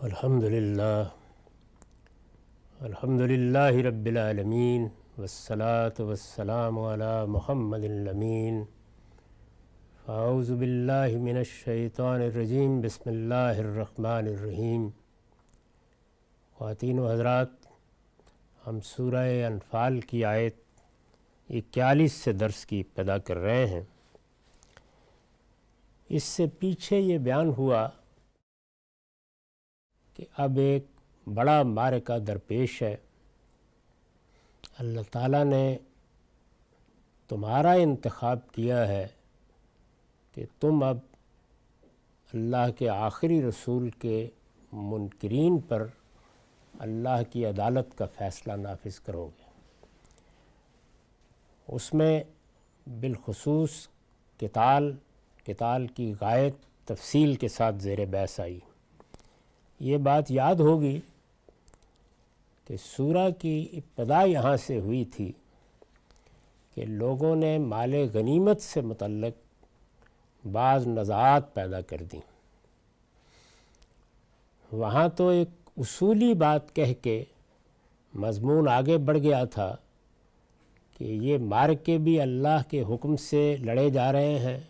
الحمدللہ رب العالمین والصلاة والسلام علی محمد الامین اعوذ باللہ من الشیطان الرجیم بسم اللہ الرحمن الرحیم۔ خواتین و حضرات، ہم سورہ انفال کی آیت 41 سے درس کی ابتدا کر رہے ہیں۔ اس سے پیچھے یہ بیان ہوا کہ اب ایک بڑا معرکہ درپیش ہے۔ اللہ تعالیٰ نے تمہارا انتخاب کیا ہے کہ تم اب اللہ کے آخری رسول کے منکرین پر اللہ کی عدالت کا فیصلہ نافذ کرو گے۔ اس میں بالخصوص قتال کی غایت تفصیل کے ساتھ زیر بحث آئی۔ یہ بات یاد ہوگی کہ سورہ کی ابتدا یہاں سے ہوئی تھی کہ لوگوں نے مال غنیمت سے متعلق بعض نزاعات پیدا کر دیں۔ وہاں تو ایک اصولی بات کہہ کے مضمون آگے بڑھ گیا تھا کہ یہ معرکے بھی اللہ کے حکم سے لڑے جا رہے ہیں،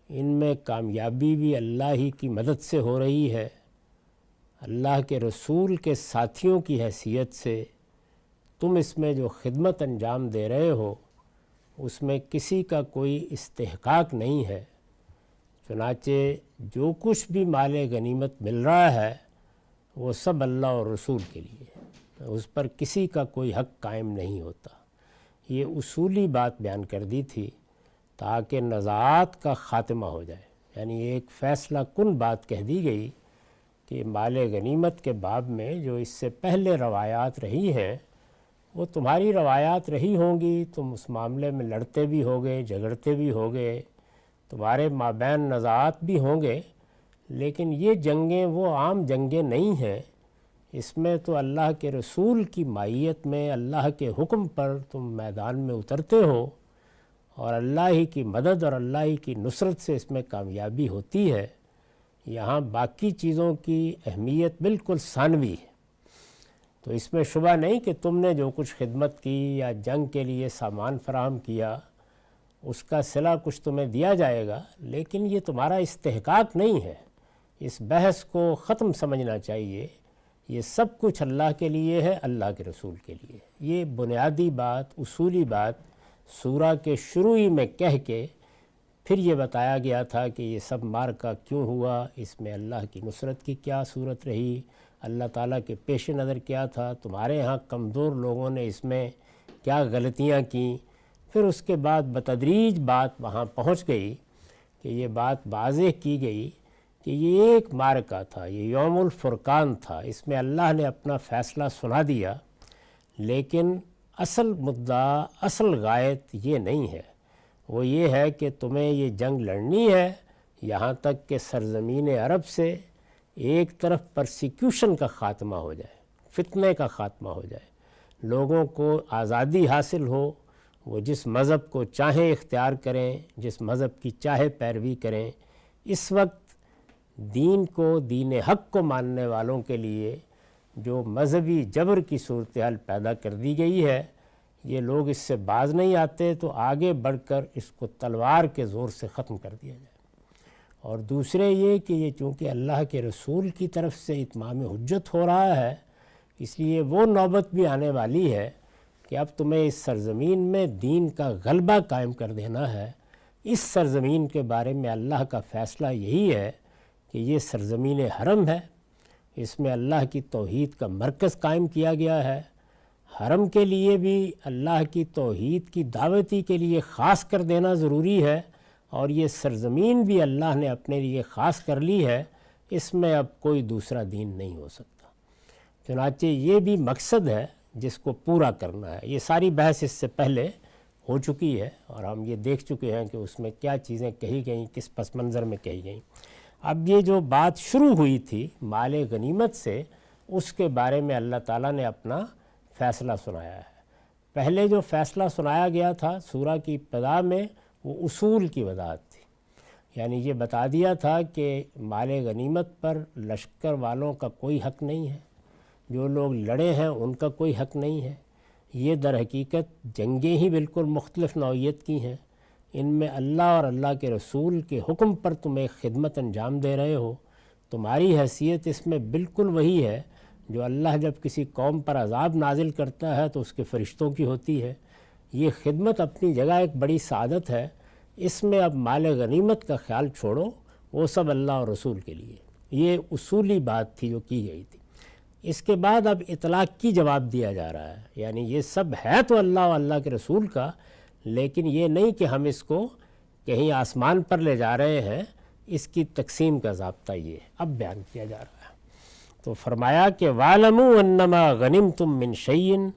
ان میں کامیابی بھی اللہ ہی کی مدد سے ہو رہی ہے۔ اللہ کے رسول کے ساتھیوں کی حیثیت سے تم اس میں جو خدمت انجام دے رہے ہو اس میں کسی کا کوئی استحقاق نہیں ہے، چنانچہ جو کچھ بھی مال غنیمت مل رہا ہے وہ سب اللہ اور رسول کے لیے ہے، اس پر کسی کا کوئی حق قائم نہیں ہوتا۔ یہ اصولی بات بیان کر دی تھی تاکہ نزاعات کا خاتمہ ہو جائے، یعنی ایک فیصلہ کن بات کہہ دی گئی کہ مال غنیمت کے باب میں جو اس سے پہلے روایات رہی ہیں وہ تمہاری روایات رہی ہوں گی، تم اس معاملے میں لڑتے بھی ہوگے، جھگڑتے بھی ہوگے، تمہارے مابین نزاعات بھی ہوں گے، لیکن یہ جنگیں وہ عام جنگیں نہیں ہیں۔ اس میں تو اللہ کے رسول کی مائیت میں اللہ کے حکم پر تم میدان میں اترتے ہو اور اللہ ہی کی مدد اور اللہ ہی کی نصرت سے اس میں کامیابی ہوتی ہے۔ یہاں باقی چیزوں کی اہمیت بالکل ثانوی ہے، تو اس میں شبہ نہیں کہ تم نے جو کچھ خدمت کی یا جنگ کے لیے سامان فراہم کیا اس کا صلہ کچھ تمہیں دیا جائے گا، لیکن یہ تمہارا استحقاق نہیں ہے۔ اس بحث کو ختم سمجھنا چاہیے، یہ سب کچھ اللہ کے لیے ہے، اللہ کے رسول کے لیے۔ یہ بنیادی بات، اصولی بات سورہ کے شروع ہی میں کہہ کے پھر یہ بتایا گیا تھا کہ یہ سب معرکہ کیوں ہوا، اس میں اللہ کی نصرت کی کیا صورت رہی، اللہ تعالیٰ کے پیش نظر کیا تھا، تمہارے ہاں کمزور لوگوں نے اس میں کیا غلطیاں کیں۔ پھر اس کے بعد بتدریج بات وہاں پہنچ گئی کہ یہ بات واضح کی گئی کہ یہ ایک معرکہ تھا، یہ یوم الفرقان تھا، اس میں اللہ نے اپنا فیصلہ سنا دیا، لیکن اصل مدعا، اصل غایت یہ نہیں ہے۔ وہ یہ ہے کہ تمہیں یہ جنگ لڑنی ہے یہاں تک کہ سرزمین عرب سے ایک طرف پرسیکیوشن کا خاتمہ ہو جائے، فتنے کا خاتمہ ہو جائے، لوگوں کو آزادی حاصل ہو، وہ جس مذہب کو چاہیں اختیار کریں، جس مذہب کی چاہے پیروی کریں۔ اس وقت دین کو، دین حق کو ماننے والوں کے لیے جو مذہبی جبر کی صورتحال پیدا کر دی گئی ہے، یہ لوگ اس سے باز نہیں آتے تو آگے بڑھ کر اس کو تلوار کے زور سے ختم کر دیا جائے۔ اور دوسرے یہ کہ یہ چونکہ اللہ کے رسول کی طرف سے اتمام حجت ہو رہا ہے، اس لیے وہ نوبت بھی آنے والی ہے کہ اب تمہیں اس سرزمین میں دین کا غلبہ قائم کر دینا ہے۔ اس سرزمین کے بارے میں اللہ کا فیصلہ یہی ہے کہ یہ سرزمین حرم ہے، اس میں اللہ کی توحید کا مرکز قائم کیا گیا ہے۔ حرم کے لیے بھی اللہ کی توحید کی دعوتی کے لیے خاص کر دینا ضروری ہے، اور یہ سرزمین بھی اللہ نے اپنے لیے خاص کر لی ہے، اس میں اب کوئی دوسرا دین نہیں ہو سکتا۔ چنانچہ یہ بھی مقصد ہے جس کو پورا کرنا ہے۔ یہ ساری بحث اس سے پہلے ہو چکی ہے اور ہم یہ دیکھ چکے ہیں کہ اس میں کیا چیزیں کہی گئیں، کس پس منظر میں کہی گئیں۔ اب یہ جو بات شروع ہوئی تھی مال غنیمت سے، اس کے بارے میں اللہ تعالیٰ نے اپنا فیصلہ سنایا ہے۔ پہلے جو فیصلہ سنایا گیا تھا سورہ کی ابتدا میں وہ اصول کی وضاحت تھی، یعنی یہ بتا دیا تھا کہ مال غنیمت پر لشکر والوں کا کوئی حق نہیں ہے، جو لوگ لڑے ہیں ان کا کوئی حق نہیں ہے۔ یہ در حقیقت جنگیں ہی بالکل مختلف نوعیت کی ہیں، ان میں اللہ اور اللہ کے رسول کے حکم پر تم ایک خدمت انجام دے رہے ہو، تمہاری حیثیت اس میں بالکل وہی ہے جو اللہ جب کسی قوم پر عذاب نازل کرتا ہے تو اس کے فرشتوں کی ہوتی ہے۔ یہ خدمت اپنی جگہ ایک بڑی سعادت ہے، اس میں اب مال غنیمت کا خیال چھوڑو، وہ سب اللہ اور رسول کے لیے۔ یہ اصولی بات تھی جو کی گئی تھی۔ اس کے بعد اب اطلاق کی جواب دیا جا رہا ہے، یعنی یہ سب ہے تو اللہ اور اللہ کے رسول کا، لیکن یہ نہیں کہ ہم اس کو کہیں آسمان پر لے جا رہے ہیں، اس کی تقسیم کا ضابطہ یہ ہے، اب بیان کیا جا رہا ہے۔ تو فرمایا کہ وَاعْلَمُوا أَنَّمَا غَنِمْتُم مِّن شَيْءٍ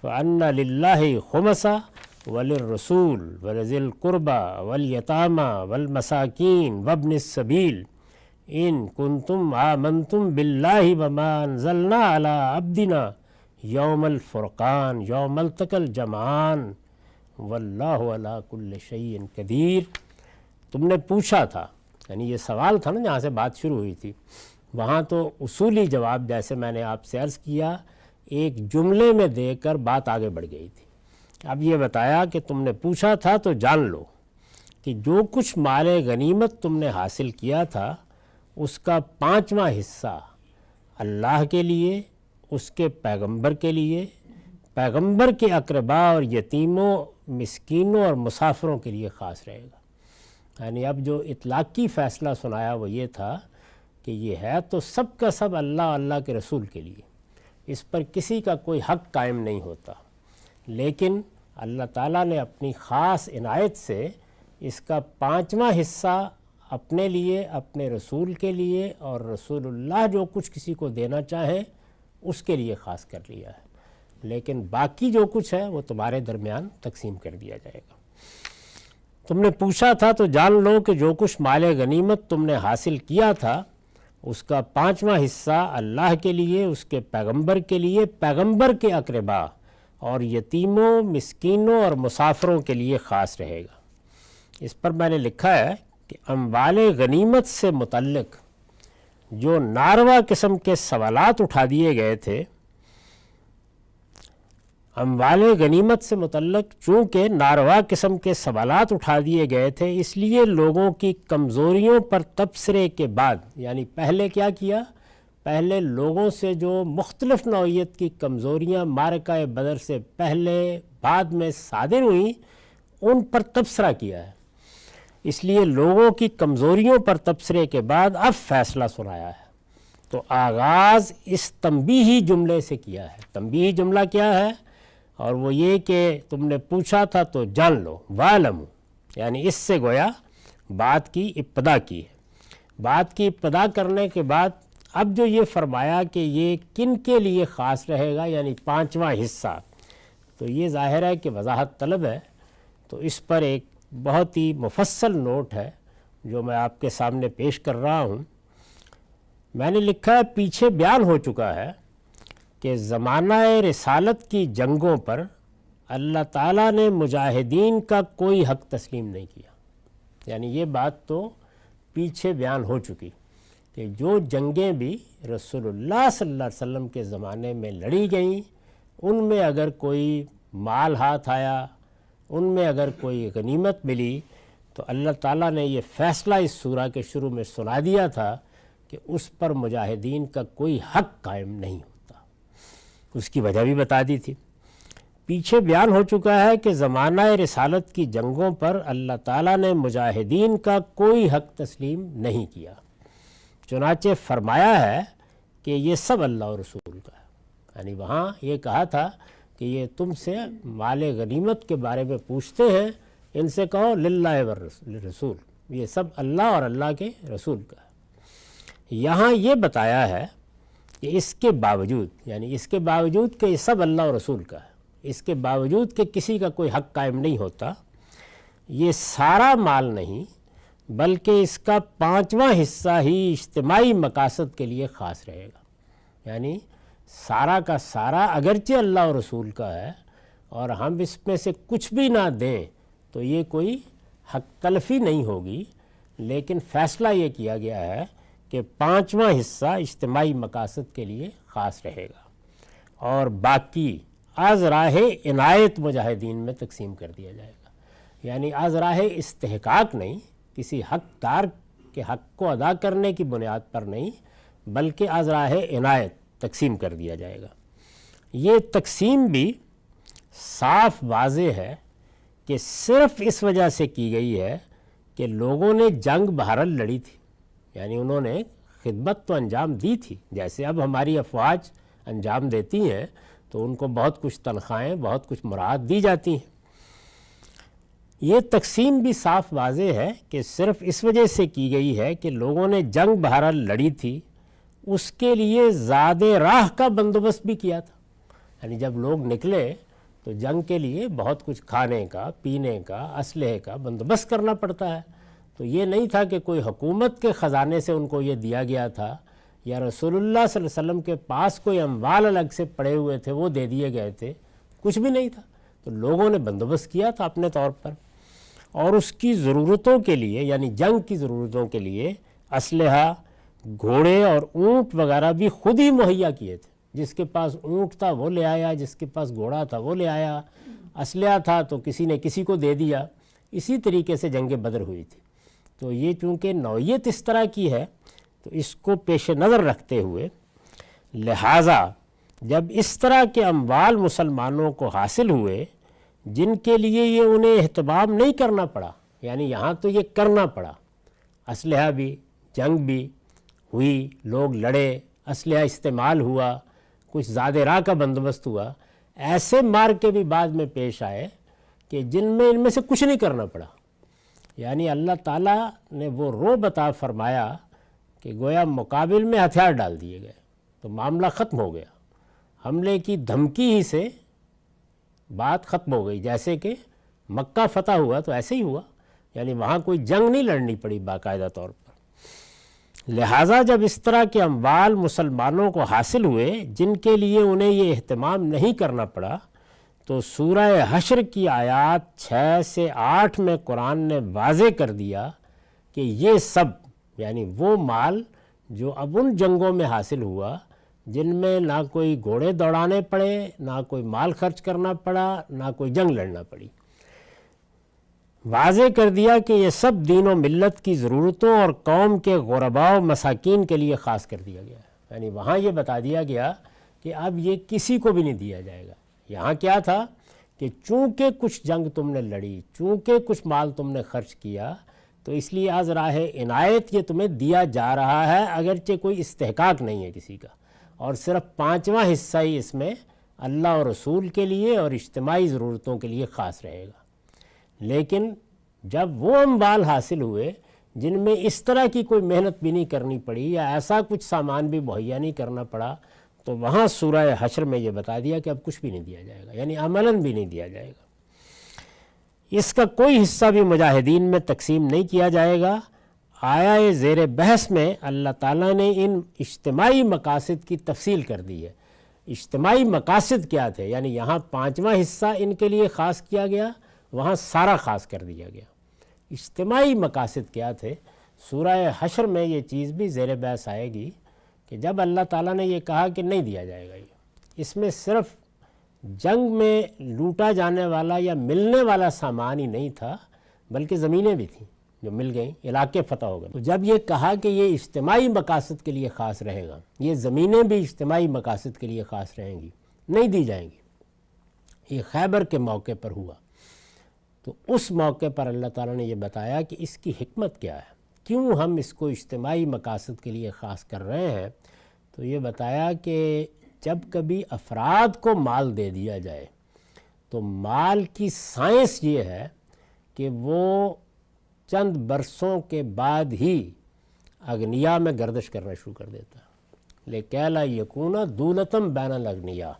فَأَنَّ لِلَّهِ خُمُسَهُ وَلِلرَّسُولِ وَلِذِي الْقُرْبَى وَالْيَتَامَى وَالْمَسَاكِينِ وَابْنِ السَّبِيلِ إِن كُنتُمْ آمَنتُم بِاللَّهِ وَمَا أَنزَلْنَا عَلَىٰ عَبْدِنَا يَوْمَ الْفُرْقَانِ يَوْمَ الْتَقَى الْجَمْعَانِ وَاللَّهُ عَلَىٰ كُلِّ شَيْءٍ قَدِيرٌ۔ تم نے پوچھا تھا، یعنی یہ سوال تھا نا جہاں سے بات شروع ہوئی تھی، وہاں تو اصولی جواب جیسے میں نے آپ سے عرض کیا ایک جملے میں دے کر بات آگے بڑھ گئی تھی۔ اب یہ بتایا کہ تم نے پوچھا تھا تو جان لو کہ جو کچھ مال غنیمت تم نے حاصل کیا تھا اس کا 5واں حصہ اللہ کے لیے، اس کے پیغمبر کے لیے، پیغمبر کے اقربا اور یتیموں، مسکینوں اور مسافروں کے لیے خاص رہے گا۔ یعنی اب جو اطلاقی فیصلہ سنایا وہ یہ تھا کہ یہ ہے تو سب کا سب اللہ اور اللہ کے رسول کے لیے، اس پر کسی کا کوئی حق قائم نہیں ہوتا، لیکن اللہ تعالیٰ نے اپنی خاص عنایت سے اس کا 5واں حصہ اپنے لیے، اپنے رسول کے لیے، اور رسول اللہ جو کچھ کسی کو دینا چاہیں اس کے لیے خاص کر لیا ہے، لیکن باقی جو کچھ ہے وہ تمہارے درمیان تقسیم کر دیا جائے گا۔ تم نے پوچھا تھا تو جان لو کہ جو کچھ مال غنیمت تم نے حاصل کیا تھا اس کا 5واں حصہ اللہ کے لیے، اس کے پیغمبر کے لیے، پیغمبر کے اقربا اور یتیموں، مسکینوں اور مسافروں کے لیے خاص رہے گا۔ اس پر میں نے لکھا ہے کہ اموال غنیمت سے متعلق جو ناروا قسم کے سوالات اٹھا دیے گئے تھے، اموال غنیمت سے متعلق چونکہ ناروا قسم کے سوالات اٹھا دیے گئے تھے، اس لیے لوگوں کی کمزوریوں پر تبصرے کے بعد، یعنی پہلے کیا کیا، پہلے لوگوں سے جو مختلف نوعیت کی کمزوریاں معرکہ بدر سے پہلے بعد میں صادر ہوئیں ان پر تبصرہ کیا ہے، اس لیے لوگوں کی کمزوریوں پر تبصرے کے بعد اب فیصلہ سنایا ہے۔ تو آغاز اس تنبیہی جملے سے کیا ہے۔ تنبیہی جملہ کیا ہے؟ اور وہ یہ کہ تم نے پوچھا تھا تو جان لو، وَاعْلَمُوا، یعنی اس سے گویا بات کی ابتدا کی ہے۔ بات کی ابتدا کرنے کے بعد اب جو یہ فرمایا کہ یہ کن کے لیے خاص رہے گا، یعنی 5واں حصہ، تو یہ ظاہر ہے کہ وضاحت طلب ہے، تو اس پر ایک بہت ہی مفصل نوٹ ہے جو میں آپ کے سامنے پیش کر رہا ہوں۔ میں نے لکھا ہے پیچھے بیان ہو چکا ہے کہ زمانہ رسالت کی جنگوں پر اللہ تعالیٰ نے مجاہدین کا کوئی حق تسلیم نہیں کیا، یعنی یہ بات تو پیچھے بیان ہو چکی کہ جو جنگیں بھی رسول اللہ صلی اللہ علیہ وسلم کے زمانے میں لڑی گئیں ان میں اگر کوئی مال ہاتھ آیا، ان میں اگر کوئی غنیمت ملی، تو اللہ تعالیٰ نے یہ فیصلہ اس سورہ کے شروع میں سنا دیا تھا کہ اس پر مجاہدین کا کوئی حق قائم نہیں ہوتا۔ اس کی وجہ بھی بتا دی تھی۔ پیچھے بیان ہو چکا ہے کہ زمانہ رسالت کی جنگوں پر اللہ تعالیٰ نے مجاہدین کا کوئی حق تسلیم نہیں کیا، چنانچہ فرمایا ہے کہ یہ سب اللہ اور رسول کا ہے۔ یعنی وہاں یہ کہا تھا کہ یہ تم سے مال غنیمت کے بارے میں پوچھتے ہیں، ان سے کہو للہ والرسول، یہ سب اللہ اور اللہ کے رسول کا ہے۔ یہاں یہ بتایا ہے کہ اس کے باوجود، یعنی اس کے باوجود کہ یہ سب اللہ اور رسول کا ہے، اس کے باوجود کہ کسی کا کوئی حق قائم نہیں ہوتا، یہ سارا مال نہیں بلکہ اس کا 5واں حصہ ہی اجتماعی مقاصد کے لیے خاص رہے گا۔ یعنی سارا کا سارا اگرچہ اللہ اور رسول کا ہے اور ہم اس میں سے کچھ بھی نہ دیں تو یہ کوئی حق تلفی نہیں ہوگی، لیکن فیصلہ یہ کیا گیا ہے کہ 5واں حصہ اجتماعی مقاصد کے لیے خاص رہے گا اور باقی از راہ عنایت مجاہدین میں تقسیم کر دیا جائے گا، یعنی از راہ استحقاق نہیں، کسی حقدار کے حق کو ادا کرنے کی بنیاد پر نہیں، بلکہ از راہ عنایت تقسیم کر دیا جائے گا۔ یہ تقسیم بھی صاف واضح ہے کہ صرف اس وجہ سے کی گئی ہے کہ لوگوں نے جنگ بہرحال لڑی تھی، یعنی انہوں نے خدمت تو انجام دی تھی، جیسے اب ہماری افواج انجام دیتی ہیں تو ان کو بہت کچھ تنخواہیں، بہت کچھ مراعات دی جاتی ہیں۔ یہ تقسیم بھی صاف واضح ہے کہ صرف اس وجہ سے کی گئی ہے کہ لوگوں نے جنگ بہرحال لڑی تھی، اس کے لیے زاد راہ کا بندوبست بھی کیا تھا، یعنی جب لوگ نکلے تو جنگ کے لیے بہت کچھ کھانے کا، پینے کا، اسلحے کا بندوبست کرنا پڑتا ہے۔ تو یہ نہیں تھا کہ کوئی حکومت کے خزانے سے ان کو یہ دیا گیا تھا یا رسول اللہ صلی اللہ علیہ وسلم کے پاس کوئی اموال الگ سے پڑے ہوئے تھے وہ دے دیے گئے تھے، کچھ بھی نہیں تھا۔ تو لوگوں نے بندوبست کیا تھا اپنے طور پر، اور اس کی ضرورتوں کے لیے، یعنی جنگ کی ضرورتوں کے لیے اسلحہ، گھوڑے اور اونٹ وغیرہ بھی خود ہی مہیا کیے تھے۔ جس کے پاس اونٹ تھا وہ لے آیا، جس کے پاس گھوڑا تھا وہ لے آیا، اسلحہ تھا تو کسی نے کسی کو دے دیا۔ اسی طریقے سے جنگ بدر ہوئی تھی۔ تو یہ چونکہ نوعیت اس طرح کی ہے تو اس کو پیش نظر رکھتے ہوئے لہٰذا جب اس طرح کے اموال مسلمانوں کو حاصل ہوئے جن کے لیے یہ انہیں اہتمام نہیں کرنا پڑا، یعنی یہاں تو یہ کرنا پڑا، اسلحہ بھی، جنگ بھی ہوئی، لوگ لڑے، اسلحہ استعمال ہوا، کچھ زاد راہ کا بندوبست ہوا، ایسے مار کے بھی بعد میں پیش آئے کہ ان میں سے کچھ نہیں کرنا پڑا، یعنی اللہ تعالیٰ نے وہ رعب عطا فرمایا کہ گویا مقابل میں ہتھیار ڈال دیے گئے تو معاملہ ختم ہو گیا، حملے کی دھمکی ہی سے بات ختم ہو گئی۔ جیسے کہ مکہ فتح ہوا تو ایسے ہی ہوا، یعنی وہاں کوئی جنگ نہیں لڑنی پڑی باقاعدہ طور پر۔ لہٰذا جب اس طرح کے اموال مسلمانوں کو حاصل ہوئے جن کے لیے انہیں یہ اہتمام نہیں کرنا پڑا، تو سورہ حشر کی آیات 6 سے 8 میں قرآن نے واضح کر دیا کہ یہ سب، یعنی وہ مال جو اب ان جنگوں میں حاصل ہوا جن میں نہ کوئی گھوڑے دوڑانے پڑے، نہ کوئی مال خرچ کرنا پڑا، نہ کوئی جنگ لڑنا پڑی، واضح کر دیا کہ یہ سب دین و ملت کی ضرورتوں اور قوم کے غرباء و مساکین کے لیے خاص کر دیا گیا ہے۔ یعنی وہاں یہ بتا دیا گیا کہ اب یہ کسی کو بھی نہیں دیا جائے گا۔ یہاں کیا تھا کہ چونکہ کچھ جنگ تم نے لڑی، چونکہ کچھ مال تم نے خرچ کیا، تو اس لیے از راہ عنایت یہ تمہیں دیا جا رہا ہے، اگرچہ کوئی استحقاق نہیں ہے کسی کا، اور صرف 5واں حصہ ہی اس میں اللہ اور رسول کے لیے اور اجتماعی ضرورتوں کے لیے خاص رہے گا۔ لیکن جب وہ اموال حاصل ہوئے جن میں اس طرح کی کوئی محنت بھی نہیں کرنی پڑی یا ایسا کچھ سامان بھی مہیا نہیں کرنا پڑا، تو وہاں سورہ حشر میں یہ بتا دیا کہ اب کچھ بھی نہیں دیا جائے گا، یعنی عملاً بھی نہیں دیا جائے گا۔ اس کا کوئی حصہ بھی مجاہدین میں تقسیم نہیں کیا جائے گا۔ آیہ زیر بحث میں اللہ تعالیٰ نے ان اجتماعی مقاصد کی تفصیل کر دی ہے۔ اجتماعی مقاصد کیا تھے، یعنی یہاں 5واں حصہ ان کے لیے خاص کیا گیا، وہاں سارا خاص کر دیا گیا۔ اجتماعی مقاصد کیا تھے، سورہ حشر میں یہ چیز بھی زیر بحث آئے گی کہ جب اللہ تعالیٰ نے یہ کہا کہ نہیں دیا جائے گا، اس میں صرف جنگ میں لوٹا جانے والا یا ملنے والا سامان ہی نہیں تھا، بلکہ زمینیں بھی تھیں جو مل گئیں، علاقے فتح ہو گئے۔ تو جب یہ کہا کہ یہ اجتماعی مقاصد کے لیے خاص رہے گا، یہ زمینیں بھی اجتماعی مقاصد کے لیے خاص رہیں گی، نہیں دی جائیں گی، یہ خیبر کے موقع پر ہوا۔ تو اس موقع پر اللہ تعالیٰ نے یہ بتایا کہ اس کی حکمت کیا ہے، کیوں ہم اس کو اجتماعی مقاصد کے لیے خاص کر رہے ہیں۔ تو یہ بتایا کہ جب کبھی افراد کو مال دے دیا جائے تو مال کی سائنس یہ ہے کہ وہ چند برسوں کے بعد ہی اغنیا میں گردش کرنا شروع کر دیتا ہے، لِكَيْ لَا يَكُونَ دُولَةً بَيْنَ الْأَغْنِيَاءِ۔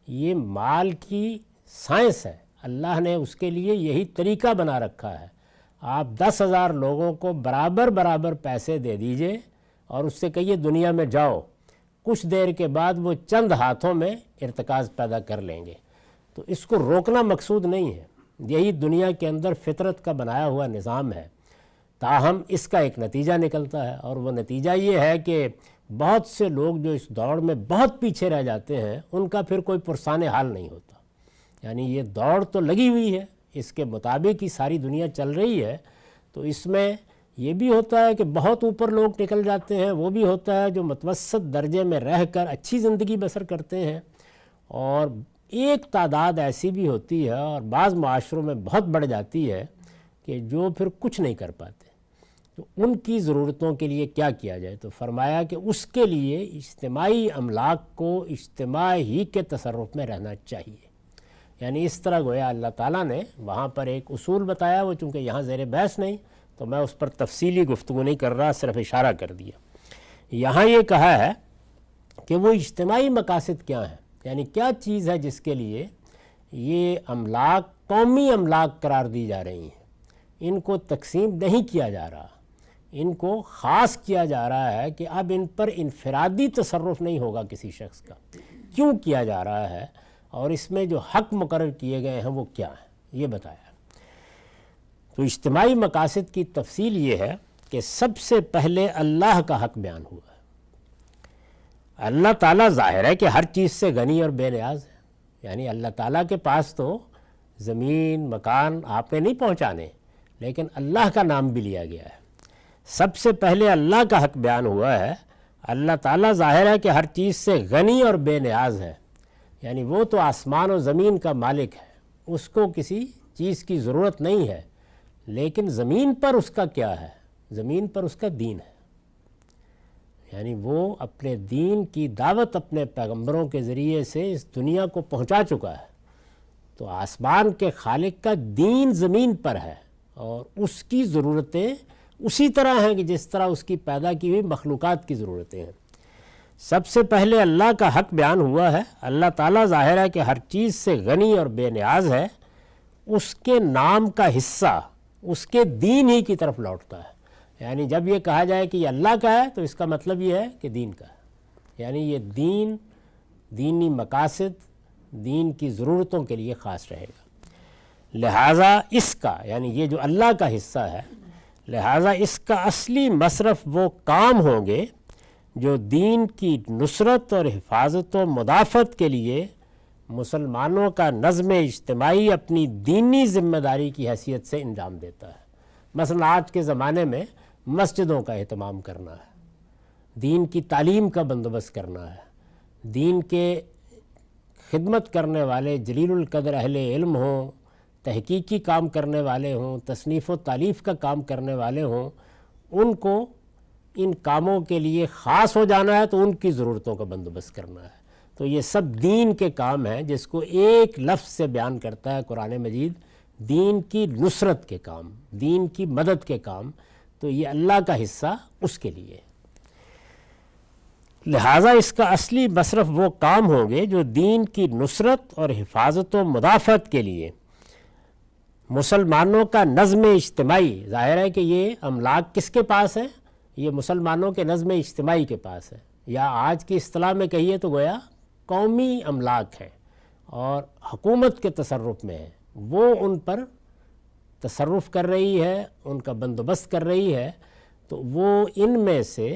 یہ مال کی سائنس ہے، اللہ نے اس کے لیے یہی طریقہ بنا رکھا ہے۔ آپ 10,000 لوگوں کو برابر برابر پیسے دے دیجئے اور اس سے کہیے دنیا میں جاؤ، کچھ دیر کے بعد وہ چند ہاتھوں میں ارتکاز پیدا کر لیں گے۔ تو اس کو روکنا مقصود نہیں ہے، یہی دنیا کے اندر فطرت کا بنایا ہوا نظام ہے۔ تاہم اس کا ایک نتیجہ نکلتا ہے، اور وہ نتیجہ یہ ہے کہ بہت سے لوگ جو اس دوڑ میں بہت پیچھے رہ جاتے ہیں ان کا پھر کوئی پرسان حال نہیں ہوتا۔ یعنی یہ دوڑ تو لگی ہوئی ہے، اس کے مطابق ہی ساری دنیا چل رہی ہے، تو اس میں یہ بھی ہوتا ہے کہ بہت اوپر لوگ نکل جاتے ہیں، وہ بھی ہوتا ہے جو متوسط درجے میں رہ کر اچھی زندگی بسر کرتے ہیں، اور ایک تعداد ایسی بھی ہوتی ہے اور بعض معاشروں میں بہت بڑھ جاتی ہے کہ جو پھر کچھ نہیں کر پاتے۔ تو ان کی ضرورتوں کے لیے کیا کیا جائے؟ تو فرمایا کہ اس کے لیے اجتماعی املاک کو اجتماع ہی کے تصرف میں رہنا چاہیے۔ یعنی اس طرح گویا اللہ تعالیٰ نے وہاں پر ایک اصول بتایا، وہ چونکہ یہاں زیر بحث نہیں تو میں اس پر تفصیلی گفتگو نہیں کر رہا، صرف اشارہ کر دیا۔ یہاں یہ کہا ہے کہ وہ اجتماعی مقاصد کیا ہیں، یعنی کیا چیز ہے جس کے لیے یہ املاک قومی املاک قرار دی جا رہی ہیں، ان کو تقسیم نہیں کیا جا رہا، ان کو خاص کیا جا رہا ہے کہ اب ان پر انفرادی تصرف نہیں ہوگا کسی شخص کا۔ کیوں کیا جا رہا ہے اور اس میں جو حق مقرر کیے گئے ہیں وہ کیا ہیں، یہ بتایا۔ تو اجتماعی مقاصد کی تفصیل یہ ہے کہ سب سے پہلے اللہ کا حق بیان ہوا ہے۔ اللہ تعالیٰ ظاہر ہے کہ ہر چیز سے غنی اور بے نیاز ہے، یعنی اللہ تعالیٰ کے پاس تو زمین مکان آپ نے نہیں پہنچانے، لیکن اللہ کا نام بھی لیا گیا ہے۔ سب سے پہلے اللہ کا حق بیان ہوا ہے۔ اللہ تعالیٰ ظاہر ہے کہ ہر چیز سے غنی اور بے نیاز ہے، یعنی وہ تو آسمان و زمین کا مالک ہے، اس کو کسی چیز کی ضرورت نہیں ہے، لیکن زمین پر اس کا کیا ہے؟ زمین پر اس کا دین ہے، یعنی وہ اپنے دین کی دعوت اپنے پیغمبروں کے ذریعے سے اس دنیا کو پہنچا چکا ہے۔ تو آسمان کے خالق کا دین زمین پر ہے، اور اس کی ضرورتیں اسی طرح ہیں کہ جس طرح اس کی پیدا کی ہوئی مخلوقات کی ضرورتیں ہیں۔ سب سے پہلے اللہ کا حق بیان ہوا ہے۔ اللہ تعالیٰ ظاہر ہے کہ ہر چیز سے غنی اور بے نیاز ہے، اس کے نام کا حصہ اس کے دین ہی کی طرف لوٹتا ہے۔ یعنی جب یہ کہا جائے کہ یہ اللہ کا ہے تو اس کا مطلب یہ ہے کہ دین کا ہے، یعنی یہ دین، دینی مقاصد، دین کی ضرورتوں کے لیے خاص رہے گا۔ لہٰذا اس کا، یعنی یہ جو اللہ کا حصہ ہے، لہٰذا اس کا اصلی مصرف وہ کام ہوں گے جو دین کی نصرت اور حفاظت و مدافعت کے لیے مسلمانوں کا نظم اجتماعی اپنی دینی ذمہ داری کی حیثیت سے انجام دیتا ہے۔ مثلا آج کے زمانے میں مسجدوں کا اہتمام کرنا ہے، دین کی تعلیم کا بندوبست کرنا ہے، دین کے خدمت کرنے والے جلیل القدر اہل علم ہوں، تحقیقی کام کرنے والے ہوں، تصنیف و تالیف کا کام کرنے والے ہوں، ان کو ان کاموں کے لیے خاص ہو جانا ہے تو ان کی ضرورتوں کا بندوبست کرنا ہے۔ تو یہ سب دین کے کام ہیں جس کو ایک لفظ سے بیان کرتا ہے قرآن مجید، دین کی نصرت کے کام، دین کی مدد کے کام۔ تو یہ اللہ کا حصہ اس کے لیے، لہٰذا اس کا اصلی مصرف وہ کام ہوں گے جو دین کی نصرت اور حفاظت و مدافعت کے لیے مسلمانوں کا نظم اجتماعی، ظاہر ہے کہ یہ املاک کس کے پاس ہے؟ یہ مسلمانوں کے نظم اجتماعی کے پاس ہے، یا آج کی اصطلاح میں کہیے تو گویا قومی املاک ہے اور حکومت کے تصرف میں ہے، وہ ان پر تصرف کر رہی ہے، ان کا بندوبست کر رہی ہے۔ تو وہ ان میں سے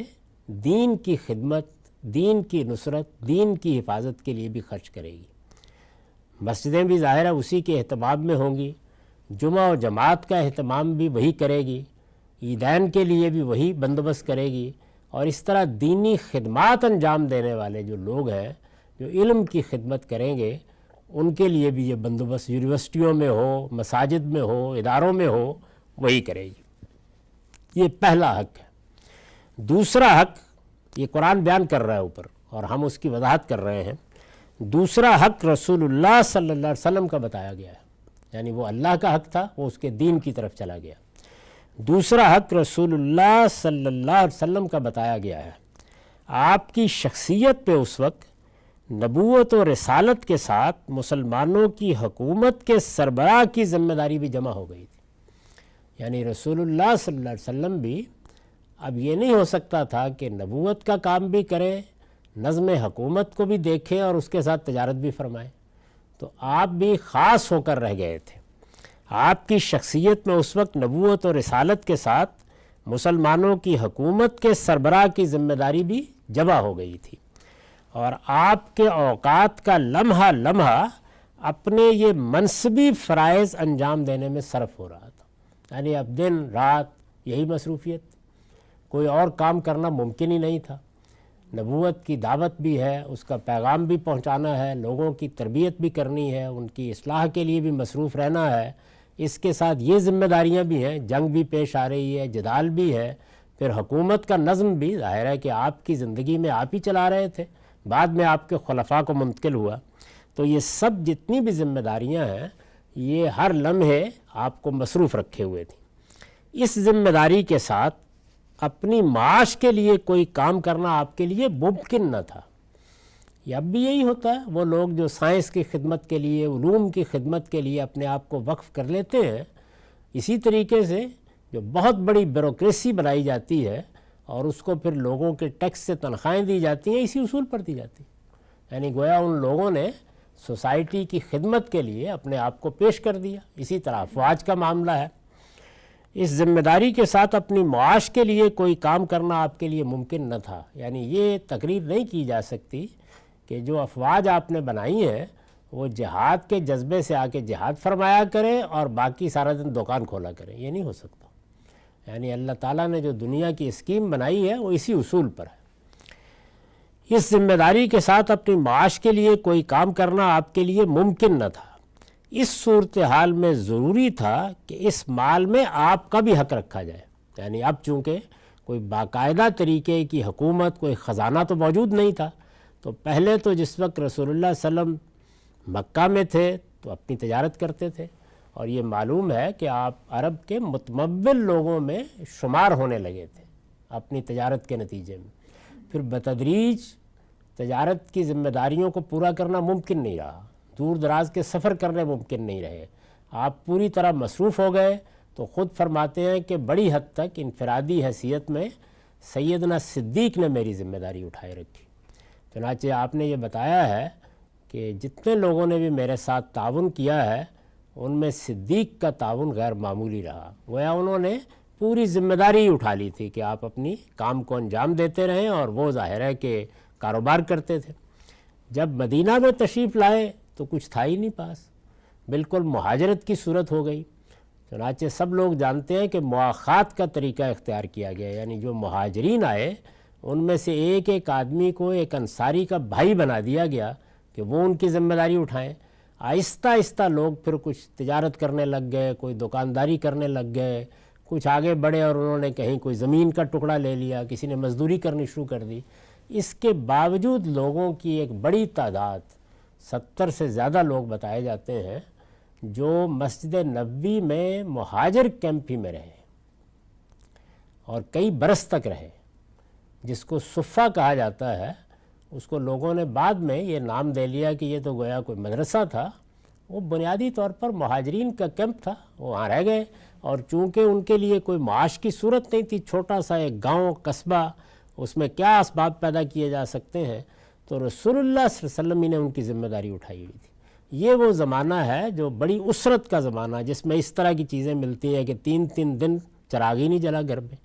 دین کی خدمت، دین کی نصرت، دین کی حفاظت کے لیے بھی خرچ کرے گی۔ مسجدیں بھی ظاہر ہے اسی کے اہتمام میں ہوں گی، جمعہ و جماعت کا اہتمام بھی وہی کرے گی، عیدین کے لیے بھی وہی بندوبست کرے گی، اور اس طرح دینی خدمات انجام دینے والے جو لوگ ہیں جو علم کی خدمت کریں گے ان کے لیے بھی یہ بندوبست یونیورسٹیوں میں ہو، مساجد میں ہو، اداروں میں ہو، وہی کرے گی۔ یہ پہلا حق ہے۔ دوسرا حق یہ قرآن بیان کر رہا ہے اوپر، اور ہم اس کی وضاحت کر رہے ہیں۔ دوسرا حق رسول اللہ صلی اللہ علیہ وسلم کا بتایا گیا ہے، یعنی وہ اللہ کا حق تھا، وہ اس کے دین کی طرف چلا گیا۔ دوسرا حق رسول اللہ صلی اللہ علیہ وسلم کا بتایا گیا ہے۔ آپ کی شخصیت پہ اس وقت نبوت و رسالت کے ساتھ مسلمانوں کی حکومت کے سربراہ کی ذمہ داری بھی جمع ہو گئی تھی، یعنی رسول اللہ صلی اللہ علیہ وسلم بھی اب یہ نہیں ہو سکتا تھا کہ نبوت کا کام بھی کرے، نظم حکومت کو بھی دیکھیں اور اس کے ساتھ تجارت بھی فرمائیں۔ تو آپ بھی خاص ہو کر رہ گئے تھے۔ آپ کی شخصیت میں اس وقت نبوت اور رسالت کے ساتھ مسلمانوں کی حکومت کے سربراہ کی ذمہ داری بھی جمع ہو گئی تھی، اور آپ کے اوقات کا لمحہ لمحہ اپنے یہ منصبی فرائض انجام دینے میں صرف ہو رہا تھا۔ یعنی اب دن رات یہی مصروفیت، کوئی اور کام کرنا ممکن ہی نہیں تھا۔ نبوت کی دعوت بھی ہے، اس کا پیغام بھی پہنچانا ہے، لوگوں کی تربیت بھی کرنی ہے، ان کی اصلاح کے لیے بھی مصروف رہنا ہے، اس کے ساتھ یہ ذمہ داریاں بھی ہیں، جنگ بھی پیش آ رہی ہے، جدال بھی ہے، پھر حکومت کا نظم بھی ظاہر ہے کہ آپ کی زندگی میں آپ ہی چلا رہے تھے، بعد میں آپ کے خلفاء کو منتقل ہوا۔ تو یہ سب جتنی بھی ذمہ داریاں ہیں یہ ہر لمحے آپ کو مصروف رکھے ہوئے تھیں۔ اس ذمہ داری کے ساتھ اپنی معاش کے لیے کوئی کام کرنا آپ کے لیے ممکن نہ تھا۔ یہ اب بھی یہی ہوتا ہے، وہ لوگ جو سائنس کی خدمت کے لیے، علوم کی خدمت کے لیے اپنے آپ کو وقف کر لیتے ہیں، اسی طریقے سے جو بہت بڑی بیوروکریسی بنائی جاتی ہے اور اس کو پھر لوگوں کے ٹیکس سے تنخواہیں دی جاتی ہیں، اسی اصول پر دی جاتی ہیں۔ یعنی گویا ان لوگوں نے سوسائٹی کی خدمت کے لیے اپنے آپ کو پیش کر دیا۔ اسی طرح افواج کا معاملہ ہے۔ اس ذمہ داری کے ساتھ اپنی معاش کے لیے کوئی کام کرنا آپ کے لیے ممکن نہ تھا۔ یعنی یہ تقریر نہیں کی جا سکتی کہ جو افواج آپ نے بنائی ہیں وہ جہاد کے جذبے سے آ کے جہاد فرمایا کریں اور باقی سارا دن دکان کھولا کریں، یہ نہیں ہو سکتا۔ یعنی اللہ تعالیٰ نے جو دنیا کی اسکیم بنائی ہے وہ اسی اصول پر ہے۔ اس ذمہ داری کے ساتھ اپنی معاش کے لیے کوئی کام کرنا آپ کے لیے ممکن نہ تھا۔ اس صورتحال میں ضروری تھا کہ اس مال میں آپ کا بھی حق رکھا جائے۔ یعنی اب چونکہ کوئی باقاعدہ طریقے کی حکومت، کوئی خزانہ تو موجود نہیں تھا، تو پہلے تو جس وقت رسول اللہ صلی اللہ علیہ وسلم مکہ میں تھے تو اپنی تجارت کرتے تھے، اور یہ معلوم ہے کہ آپ عرب کے متمول لوگوں میں شمار ہونے لگے تھے اپنی تجارت کے نتیجے میں۔ پھر بتدریج تجارت کی ذمہ داریوں کو پورا کرنا ممکن نہیں رہا، دور دراز کے سفر کرنے ممکن نہیں رہے، آپ پوری طرح مصروف ہو گئے۔ تو خود فرماتے ہیں کہ بڑی حد تک انفرادی حیثیت میں سیدنا صدیق نے میری ذمہ داری اٹھائے رکھی۔ چنانچہ آپ نے یہ بتایا ہے کہ جتنے لوگوں نے بھی میرے ساتھ تعاون کیا ہے ان میں صدیق کا تعاون غیر معمولی رہا۔ گویا انہوں نے پوری ذمہ داری اٹھا لی تھی کہ آپ اپنی کام کو انجام دیتے رہیں، اور وہ ظاہر ہے کہ کاروبار کرتے تھے۔ جب مدینہ میں تشریف لائے تو کچھ تھا ہی نہیں پاس، بالکل مہاجرت کی صورت ہو گئی۔ چنانچہ سب لوگ جانتے ہیں کہ مواخات کا طریقہ اختیار کیا گیا، یعنی جو مہاجرین آئے ان میں سے ایک ایک آدمی کو ایک انصاری کا بھائی بنا دیا گیا کہ وہ ان کی ذمہ داری اٹھائیں۔ آہستہ آہستہ لوگ پھر کچھ تجارت کرنے لگ گئے، کوئی دکانداری کرنے لگ گئے، کچھ آگے بڑھے اور انہوں نے کہیں کوئی زمین کا ٹکڑا لے لیا، کسی نے مزدوری کرنی شروع کر دی۔ اس کے باوجود لوگوں کی ایک بڑی تعداد، 70 سے زیادہ لوگ بتائے جاتے ہیں، جو مسجد نبوی میں مہاجر کیمپ ہی میں رہے اور کئی برس تک رہے، جس کو صفہ کہا جاتا ہے۔ اس کو لوگوں نے بعد میں یہ نام دے لیا کہ یہ تو گویا کوئی مدرسہ تھا، وہ بنیادی طور پر مہاجرین کا کیمپ تھا، وہ وہاں رہ گئے۔ اور چونکہ ان کے لیے کوئی معاش کی صورت نہیں تھی، چھوٹا سا ایک گاؤں قصبہ، اس میں کیا اسباب پیدا کیے جا سکتے ہیں، تو رسول اللہ صلی اللہ علیہ وسلم نے ان کی ذمہ داری اٹھائی ہوئی تھی۔ یہ وہ زمانہ ہے جو بڑی اسرت کا زمانہ، جس میں اس طرح کی چیزیں ملتی ہیں کہ 3 دن چراغ ہی نہیں جلا گھر میں،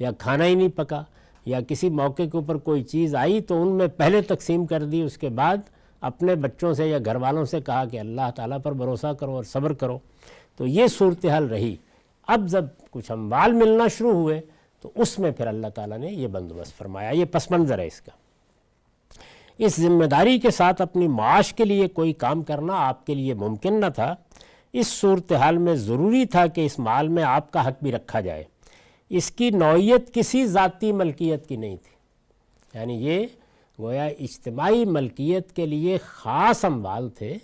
یا کھانا ہی نہیں پکا، یا کسی موقع کے اوپر کوئی چیز آئی تو ان میں پہلے تقسیم کر دی، اس کے بعد اپنے بچوں سے یا گھر والوں سے کہا کہ اللہ تعالیٰ پر بھروسہ کرو اور صبر کرو۔ تو یہ صورتحال رہی۔ اب جب کچھ اموال ملنا شروع ہوئے تو اس میں پھر اللہ تعالیٰ نے یہ بندوبست فرمایا۔ یہ پس منظر ہے اس کا۔ اس ذمہ داری کے ساتھ اپنی معاش کے لیے کوئی کام کرنا آپ کے لیے ممکن نہ تھا۔ اس صورتحال میں ضروری تھا کہ اس مال میں آپ کا حق بھی رکھا جائے۔ اس کی نوعیت کسی ذاتی ملکیت کی نہیں تھی، یعنی یہ گویا اجتماعی ملکیت کے لیے خاص اموال تھے،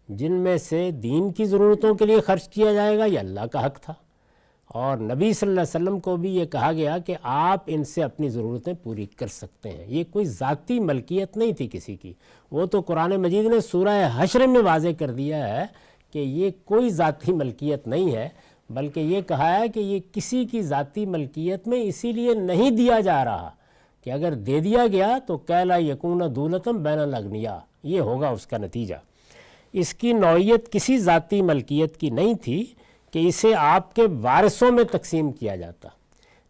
جن میں سے دین کی ضرورتوں کے لیے خرچ کیا جائے گا، یہ اللہ کا حق تھا۔ اور نبی صلی اللہ علیہ وسلم کو بھی یہ کہا گیا کہ آپ ان سے اپنی ضرورتیں پوری کر سکتے ہیں۔ یہ کوئی ذاتی ملکیت نہیں تھی کسی کی، وہ تو قرآن مجید نے سورہ حشر میں واضح کر دیا ہے کہ یہ کوئی ذاتی ملکیت نہیں ہے، بلکہ یہ کہا ہے کہ یہ کسی کی ذاتی ملکیت میں اسی لیے نہیں دیا جا رہا کہ اگر دے دیا گیا تو کہ لا یکون دولتم بین الاغنیاء، یہ ہوگا اس کا نتیجہ۔ اس کی نوعیت کسی ذاتی ملکیت کی نہیں تھی کہ اسے آپ کے وارثوں میں تقسیم کیا جاتا،